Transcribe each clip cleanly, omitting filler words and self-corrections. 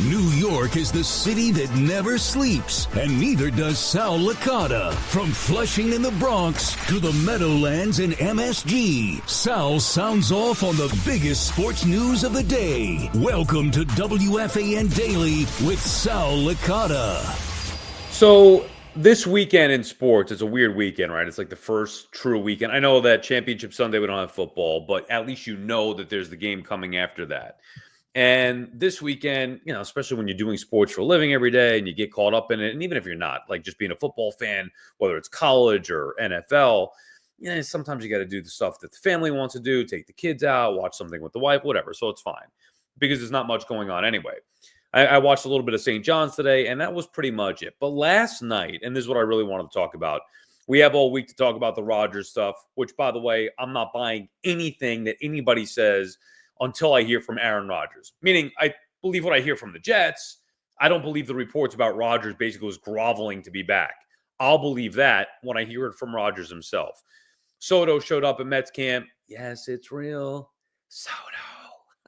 New York is the city that never sleeps, and neither does Sal Licata. From Flushing in the Bronx to the Meadowlands in MSG, Sal sounds off on the biggest sports news of the day. Welcome to WFAN Daily with Sal Licata. So this weekend in sports, it's a weird weekend, right? It's like the first true weekend. I know that Championship Sunday we don't have football, but at least you know that there's the game coming after that. And this weekend, you know, especially when you're doing sports for a living every day and you get caught up in it, and even if you're not, like just being a football fan, whether it's college or NFL, you know, sometimes you got to do the stuff that the family wants to do, take the kids out, watch something with the wife, whatever. So it's fine because there's not much going on anyway. I watched a little bit of St. John's today, and that was pretty much it. But last night, and this is what I really wanted to talk about, we have all week to talk about the Rodgers stuff, which, by the way, I'm not buying anything that anybody says until I hear from Aaron Rodgers. Meaning, I believe what I hear from the Jets. I don't believe the reports about Rodgers basically was groveling to be back. I'll believe that when I hear it from Rodgers himself. Soto showed up at Mets camp. Yes, it's real. Soto.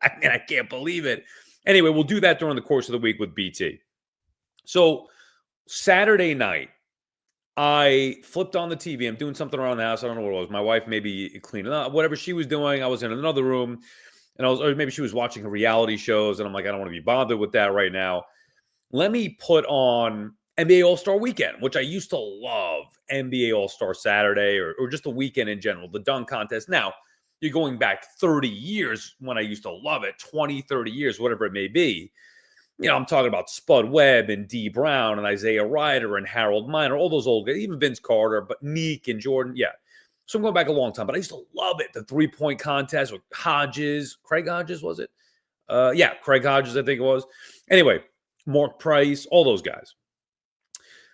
I mean, I can't believe it. Anyway, we'll do that during the course of the week with BT. So Saturday night, I flipped on the TV. I'm doing something around the house. I don't know what it was. My wife maybe cleaning up. Whatever she was doing, I was in another room. And or maybe she was watching her reality shows. And I'm like, I don't want to be bothered with that right now. Let me put on NBA All-Star Weekend, which I used to love. NBA All-Star Saturday or just the weekend in general, the dunk contest. Now, you're going back 30 years when I used to love it, 20, 30 years, whatever it may be. You know, I'm talking about Spud Webb and D. Brown and Isaiah Ryder and Harold Miner, all those old guys, even Vince Carter, but Neek and Jordan. Yeah. So I'm going back a long time, but I used to love it. The three-point contest with Hodges. Craig Hodges, was it? Yeah, Craig Hodges, I think it was. Anyway, Mark Price, all those guys.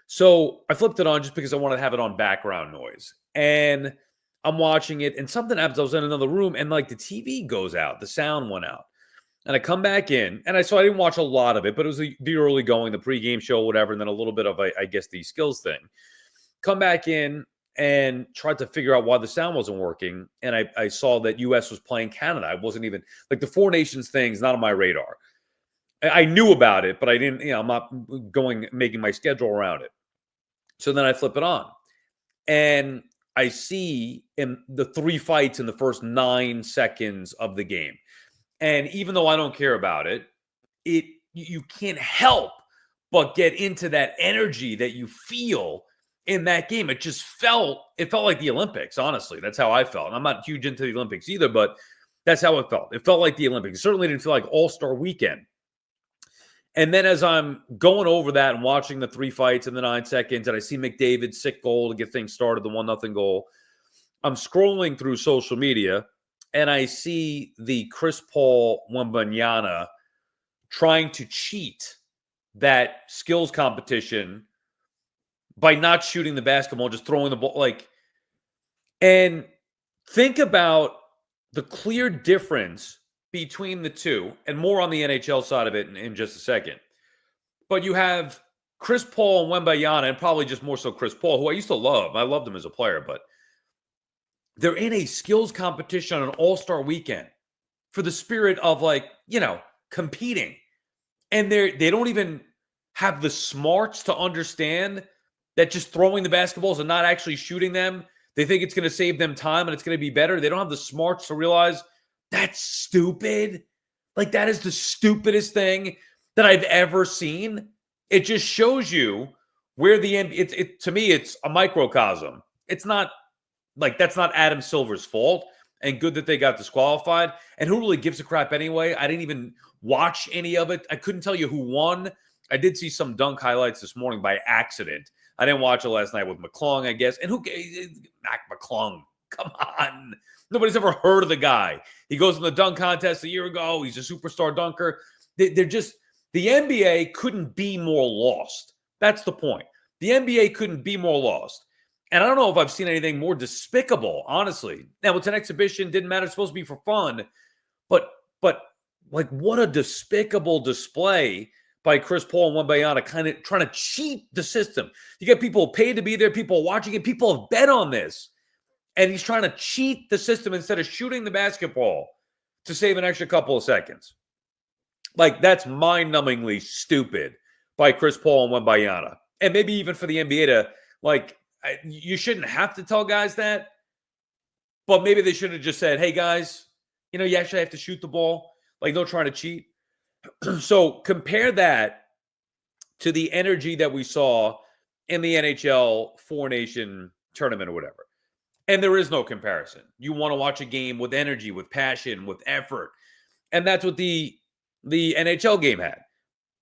So I flipped it on just because I wanted to have it on background noise. And I'm watching it, and something happens. I was in another room, and like the TV goes out. The sound went out. And I come back in, and so I didn't watch a lot of it, but it was the early going, the pregame show, whatever, and then a little bit of, I guess, the skills thing. Come back in and tried to figure out why the sound wasn't working, and I saw that U.S. was playing Canada. I wasn't even, like the Four Nations thing is not on my radar. I knew about it, but I didn't, you know, I'm not making my schedule around it. So then I flip it on, and I see in the three fights in the first 9 seconds of the game. And even though I don't care about it, you can't help but get into that energy that you feel in that game. It felt like the Olympics, honestly. That's how I felt. And I'm not huge into the Olympics either, but that's how it felt. It felt like the Olympics. It certainly didn't feel like All-Star Weekend. And then as I'm going over that and watching the three fights in the 9 seconds, and I see McDavid's sick goal to get things started, the 1-0 goal, I'm scrolling through social media, and I see the Chris Paul Wembanyama trying to cheat that skills competition by not shooting the basketball, just throwing the ball. And think about the clear difference between the two, and more on the NHL side of it in just a second. But you have Chris Paul and Wembanyama, and probably just more so Chris Paul, who I used to love. I loved him as a player, but they're in a skills competition on an All-Star Weekend for the spirit of, competing. And they don't even have the smarts to understand that just throwing the basketballs and not actually shooting them, they think it's going to save them time and it's going to be better. They don't have the smarts to realize that's stupid. Like, that is the stupidest thing that I've ever seen. It just shows you where the NBA, to me, it's a microcosm. It's not like, that's not Adam Silver's fault, and good that they got disqualified. And who really gives a crap anyway? I didn't even watch any of it. I couldn't tell you who won. I did see some dunk highlights this morning by accident. I didn't watch it last night with McClung, I guess. And Mac McClung? Come on. Nobody's ever heard of the guy. He goes in the dunk contest a year ago. He's a superstar dunker. They're just, the NBA couldn't be more lost. That's the point. The NBA couldn't be more lost. And I don't know if I've seen anything more despicable, honestly. Now, it's an exhibition. Didn't matter. It's supposed to be for fun. But like, what a despicable display by Chris Paul and Wembanyama, kind of trying to cheat the system. You get people paid to be there, people watching it, people have bet on this. And he's trying to cheat the system instead of shooting the basketball to save an extra couple of seconds. Like, that's mind-numbingly stupid by Chris Paul and Wembanyama. And maybe even for the NBA to, like, you shouldn't have to tell guys that, but maybe they should have just said, hey, guys, you actually have to shoot the ball. Like, don't try to cheat. So compare that to the energy that we saw in the NHL Four-Nation tournament or whatever. And there is no comparison. You want to watch a game with energy, with passion, with effort. And that's what the NHL game had.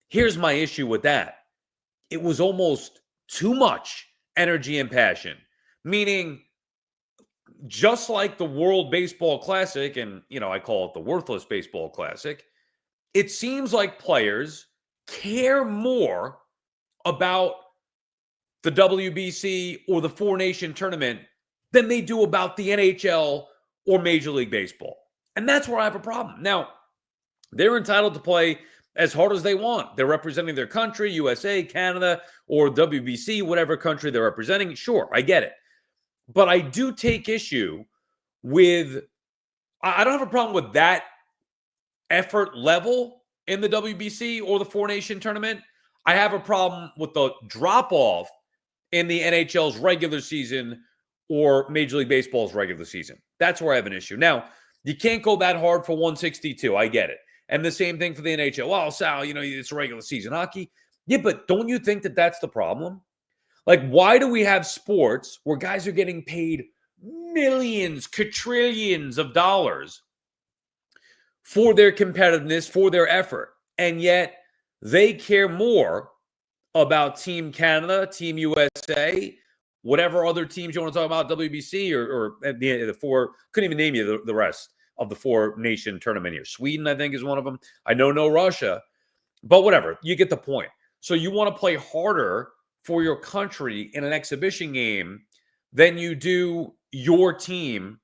Here's my issue with that. It was almost too much energy and passion, meaning just like the World Baseball Classic, and, I call it the worthless baseball classic, it seems like players care more about the WBC or the Four-Nation tournament than they do about the NHL or Major League Baseball. And that's where I have a problem. Now, they're entitled to play as hard as they want. They're representing their country, USA, Canada, or WBC, whatever country they're representing. Sure, I get it. But I do take issue with, I don't have a problem with that effort level in the WBC or the Four-Nation tournament. I have a problem with the drop-off in the NHL's regular season or Major League Baseball's regular season. That's where I have an issue. Now, you can't go that hard for 162. I get it. And the same thing for the NHL. Well, Sal, it's regular season hockey. Yeah, but don't you think that that's the problem? Like, why do we have sports where guys are getting paid millions, quadrillions of dollars for their competitiveness, for their effort, and yet they care more about Team Canada, Team USA, whatever other teams you want to talk about, WBC or the four, couldn't even name you the rest of the Four-Nation tournament here. Sweden, I think, is one of them. I know no Russia, but whatever. You get the point. So you want to play harder for your country in an exhibition game than you do your team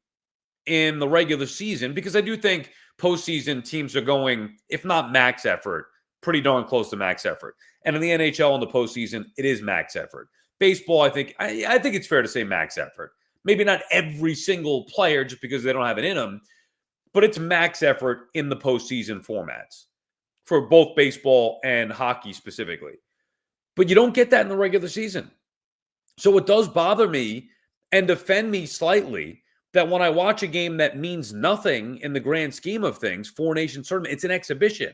in the regular season, because I do think postseason teams are going, if not max effort, pretty darn close to max effort. And in the NHL in the postseason, it is max effort. Baseball, I think it's fair to say max effort. Maybe not every single player just because they don't have it in them, but it's max effort in the postseason formats for both baseball and hockey specifically. But you don't get that in the regular season. So it does bother me and offend me slightly that when I watch a game that means nothing in the grand scheme of things, Four-Nation tournament, it's an exhibition.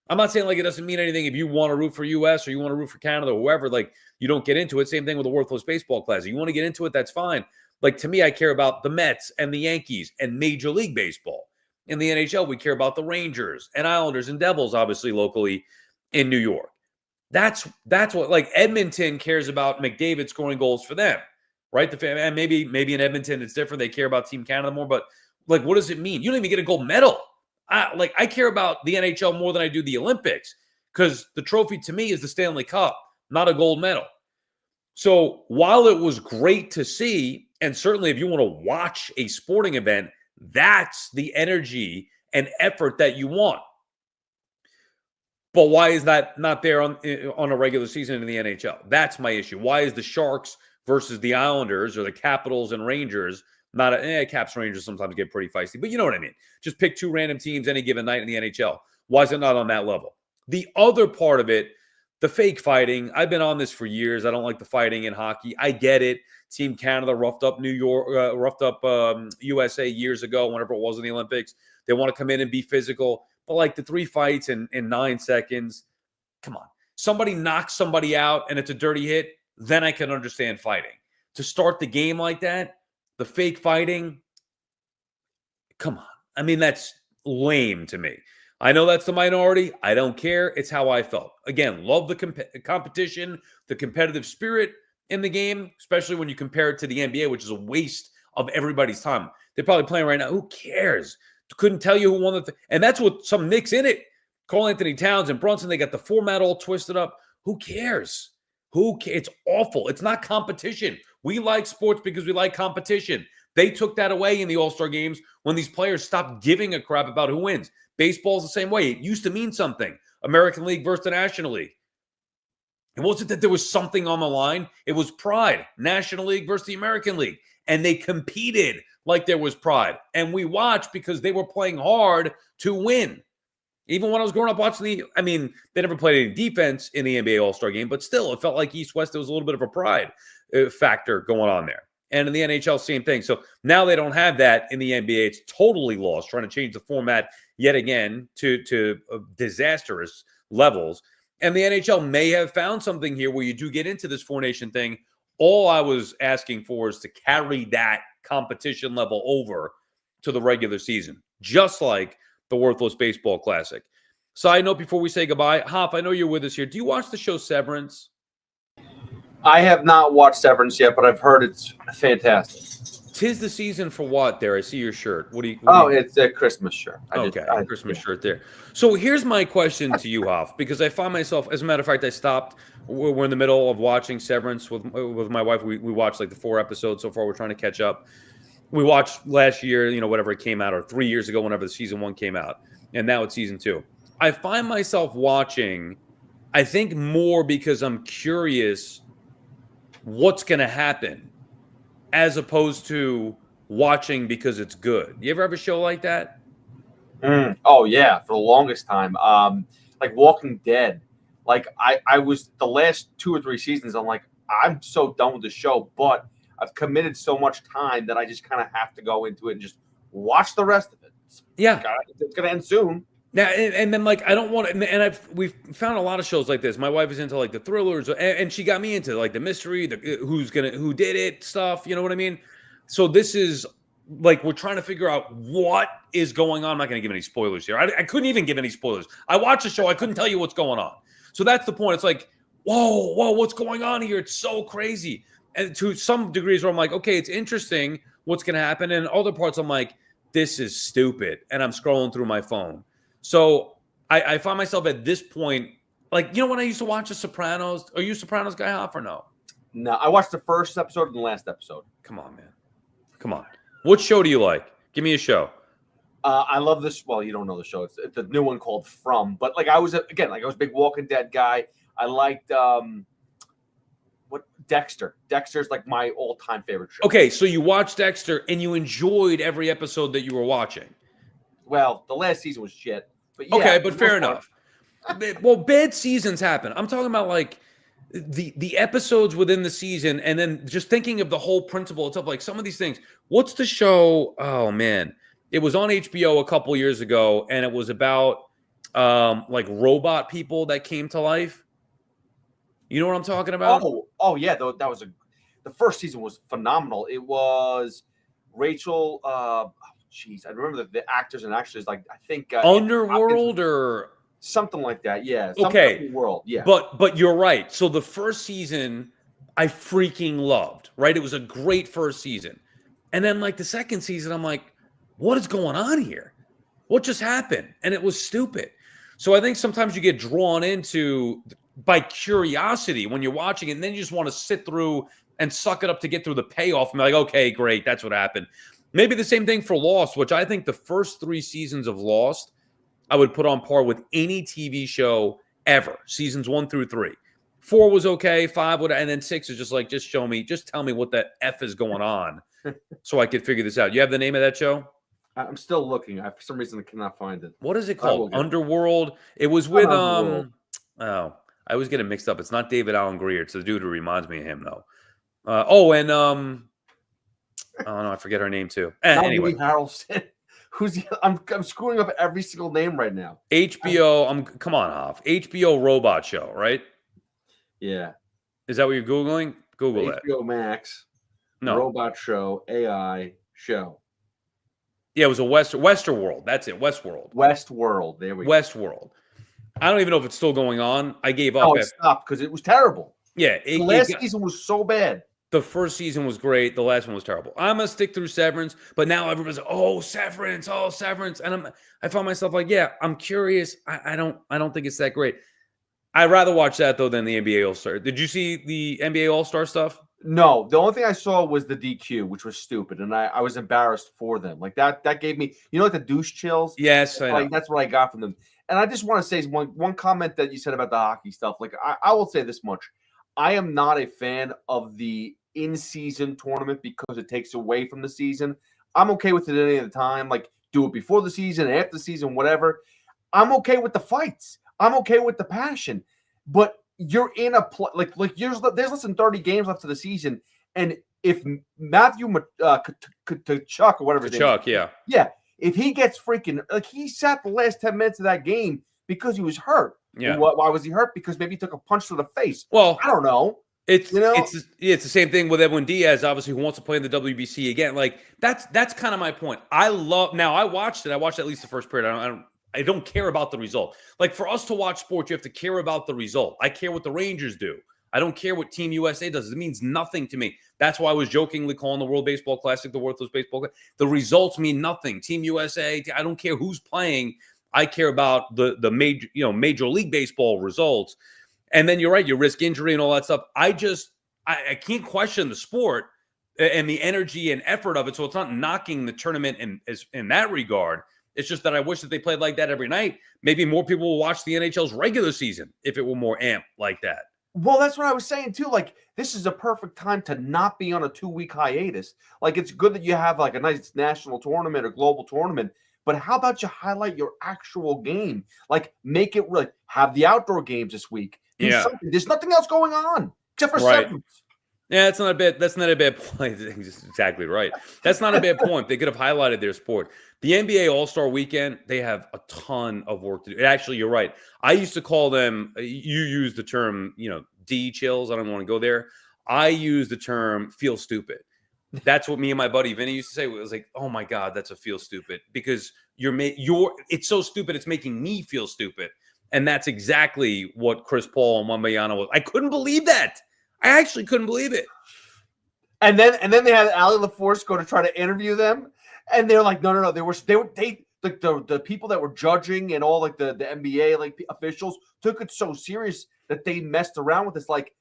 I'm not saying like it doesn't mean anything if you want to root for US or you want to root for Canada or whoever, like you don't get into it. Same thing with the worthless baseball class. You want to get into it, that's fine. Like to me, I care about the Mets and the Yankees and Major League Baseball. In the NHL, we care about the Rangers and Islanders and Devils, obviously locally in New York. That's what, like, Edmonton cares about McDavid scoring goals for them, right? And maybe in Edmonton it's different. They care about Team Canada more, but like, what does it mean? You don't even get a gold medal. I care about the NHL more than I do the Olympics, because the trophy to me is the Stanley Cup, not a gold medal. So while it was great to see, and certainly if you want to watch a sporting event, that's the energy and effort that you want. But why is that not there on a regular season in the NHL? That's my issue. Why is the Sharks versus the Islanders or the Capitals and Rangers not Caps Rangers sometimes get pretty feisty, but you know what I mean? Just pick two random teams any given night in the NHL. Why is it not on that level? The other part of it, the fake fighting, I've been on this for years. I don't like the fighting in hockey. I get it. Team Canada roughed up USA years ago, whenever it was in the Olympics. They want to come in and be physical. But like the 3 fights in 9 seconds, come on. Somebody knocks somebody out and it's a dirty hit, then I can understand fighting. To start the game like that, the fake fighting, come on. I mean, that's lame to me. I know that's the minority. I don't care. It's how I felt. Again, love the competition, the competitive spirit in the game, especially when you compare it to the NBA, which is a waste of everybody's time. They're probably playing right now. Who cares? Couldn't tell you who won and that's what some Knicks in it. Karl Anthony Towns and Brunson, they got the format all twisted up. Who cares? It's awful. It's not competition. We like sports because we like competition. They took that away in the All-Star games when these players stopped giving a crap about who wins. Baseball's the same way. It used to mean something. American League versus the National League. It wasn't that there was something on the line. It was pride. National League versus the American League. And they competed like there was pride. And we watched because they were playing hard to win. Even when I was growing up watching they never played any defense in the NBA All-Star game, but still, it felt like East-West, there was a little bit of a pride factor going on there. And in the NHL, same thing. So now they don't have that in the NBA. It's totally lost, trying to change the format yet again to disastrous levels. And the NHL may have found something here where you do get into this four-nation thing. All I was asking for is to carry that competition level over to the regular season, just like the Worthless Baseball Classic. Side note before we say goodbye, Hoff, I know you're with us here. Do you watch the show Severance? I have not watched Severance yet, but I've heard it's fantastic. 'Tis the season for what there? I see your shirt. What do you? It's a Christmas shirt. Christmas shirt there. So here's my question to you, Hoff, because I find myself, as a matter of fact, I stopped. We're in the middle of watching Severance with my wife. We watched like the 4 episodes so far. We're trying to catch up. We watched last year, whatever it came out, or 3 years ago, whenever the season 1 came out, and now it's season 2. I find myself watching, I think, more because I'm curious what's going to happen, as opposed to watching because it's good. You ever have a show like that? Oh yeah, for the longest time. Like Walking Dead. Like I was the last 2 or 3 seasons. I'm like, I'm so done with the show, but I've committed so much time that I just kind of have to go into it and just watch the rest of it. It's gonna end soon. Now, and then like I don't want to, and we've found a lot of shows like this. My wife is into like the thrillers, and she got me into like the mystery, who did it stuff. You know what I mean? So this is like we're trying to figure out what is going on. I'm not going to give any spoilers here. I couldn't even give any spoilers. I watched the show. I couldn't tell you what's going on. So that's the point. It's like, whoa, what's going on here? It's so crazy. And to some degrees where I'm like, okay, it's interesting what's going to happen. And other parts I'm like, this is stupid. And I'm scrolling through my phone. So I find myself at this point, like, when I used to watch The Sopranos, are you a Sopranos guy, Hoff, or no? No, I watched the first episode and the last episode. Come on, man. Come on. What show do you like? Give me a show. I love this. Well, you don't know the show. It's the new one called From. But I was a big Walking Dead guy. I liked Dexter. Dexter's like my all-time favorite show. Okay, so you watched Dexter and you enjoyed every episode that you were watching. Well, the last season was shit. But yeah, okay, but fair enough. Well, bad seasons happen. I'm talking about like the episodes within the season, and then just thinking of the whole principle itself. Like some of these things. What's the show? Oh man, it was on HBO a couple years ago, and it was about like robot people that came to life. You know what I'm talking about? Oh yeah. That was the first season was phenomenal. It was Rachel. Jeez, I remember the actors and actresses. Like I think Underworld or something like that. Yeah. Okay. World. Yeah. But you're right. So the first season I freaking loved. Right. It was a great first season, and then like the second season, I'm like, what is going on here? What just happened? And it was stupid. So I think sometimes you get drawn into by curiosity when you're watching it, and then you just want to sit through and suck it up to get through the payoff and be like, okay, great, that's what happened. Maybe the same thing for Lost, which I think the first 3 seasons of Lost I would put on par with any TV show ever, seasons 1 through 3. 4 was okay, 5 would, and then 6 is just like, just tell me what the F is going on so I could figure this out. You have the name of that show? I'm still looking. For some reason I cannot find it. What is it called? Underworld. It was with I always get it mixed up. It's not David Allen Greer. It's the dude who reminds me of him though. Oh no, I forget her name too. Anyway, Harrelson. I'm screwing up every single name right now. HBO. Come on, Hoff. HBO robot show, right? Yeah. Is that what you're googling? Google that. HBO Max. No. Robot show. AI show. Yeah, it was a Westerworld. That's it. Westworld. There we go. Westworld. I don't even know if it's still going on. I gave up. Oh, it stopped because it was terrible. Yeah. The last season was so bad. The first season was great. The last one was terrible. I'm going to stick through Severance, but now everybody's like, oh, Severance. And I find myself like, yeah, I'm curious. I don't think it's that great. I'd rather watch that, though, than the NBA All-Star. Did you see the NBA All-Star stuff? No. The only thing I saw was the DQ, which was stupid, and I was embarrassed for them. Like, that gave me, like the douche chills? Yes, I know. That's what I got from them. And I just want to say one comment that you said about the hockey stuff. Like, I will say this much. I am not a fan of the in-season tournament because it takes away from the season. I'm okay with it any of the time. Like, do it before the season, after the season, whatever. I'm okay with the fights. I'm okay with the passion. But you're in a like there's less than 30 games left of the season, and if Matthew Tkachuk or whatever his name is, yeah, if he gets freaking like he sat the last 10 minutes of that game because he was hurt. Yeah. Why was he hurt? Because maybe he took a punch to the face. Well, I don't know. It's the same thing with Edwin Diaz, obviously, who wants to play in the WBC again. Like that's kind of my point. I watched it. I watched at least the first period. I don't care about the result. Like for us to watch sports, you have to care about the result. I care what the Rangers do. I don't care what Team USA does. It means nothing to me. That's why I was jokingly calling the World Baseball Classic the worthless baseball. The results mean nothing. Team USA, I don't care who's playing. I care about the Major League Baseball results. And then you're right, you risk injury and all that stuff. I can't question the sport and the energy and effort of it. So it's not knocking the tournament in that regard. It's just that I wish that they played like that every night. Maybe more people will watch the NHL's regular season if it were more amped like that. Well, that's what I was saying too. Like, this is a perfect time to not be on a 2-week hiatus. Like, it's good that you have like a nice national tournament or global tournament, but how about you highlight your actual game? Like, make it like have the outdoor games this week. There's nothing else going on except for sevens. Yeah, that's not a bad point. Exactly right. That's not a bad point. They could have highlighted their sport. The NBA All-Star Weekend, they have a ton of work to do. Actually, you're right. I used to call them, you use the term, D chills. I don't want to go there. I use the term feel stupid. That's what me and my buddy Vinny used to say. It was like, oh my God, that's a feel stupid because it's so stupid. It's making me feel stupid. And that's exactly what Chris Paul and Wembanyama was. I couldn't believe that. I actually couldn't believe it. And then they had Ali LaForce go to try to interview them, and they're like, no. They like the people that were judging and all like the NBA like officials took it so serious that they messed around with this. Like,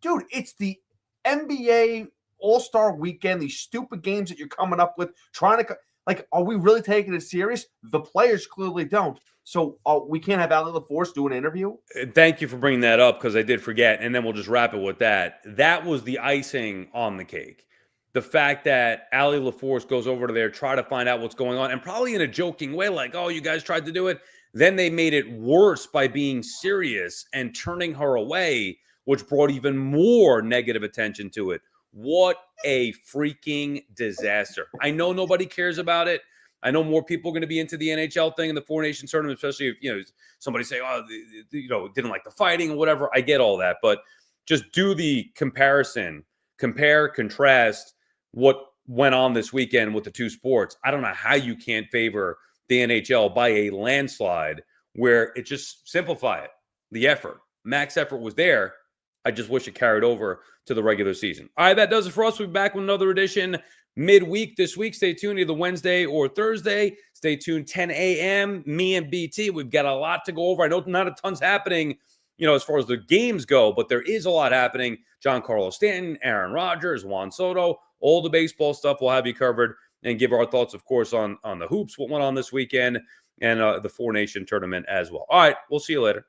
dude, it's the NBA All-Star Weekend. These stupid games that you're coming up with, trying to like, are we really taking it serious? The players clearly don't. So we can't have Ali LaForce do an interview? Thank you for bringing that up because I did forget, and then we'll just wrap it with that. That was the icing on the cake. The fact that Ali LaForce goes over to there, try to find out what's going on, and probably in a joking way, like, oh, you guys tried to do it. Then they made it worse by being serious and turning her away, which brought even more negative attention to it. What a freaking disaster. I know nobody cares about it. I know more people are going to be into the NHL thing and the Four Nations tournament, especially if, somebody say, oh, didn't like the fighting or whatever. I get all that, but just do the comparison, compare, contrast what went on this weekend with the two sports. I don't know how you can't favor the NHL by a landslide where it just simplify it. The effort, max effort was there. I just wish it carried over to the regular season. All right, that does it for us. We'll be back with another edition midweek this week. Stay tuned either Wednesday or Thursday. Stay tuned 10 a.m. Me and BT. We've got a lot to go over. I know not a ton's happening, as far as the games go, but there is a lot happening. Giancarlo Stanton, Aaron Rodgers, Juan Soto, all the baseball stuff we'll have you covered and give our thoughts, of course, on the hoops, what went on this weekend, and the Four Nation tournament as well. All right, we'll see you later.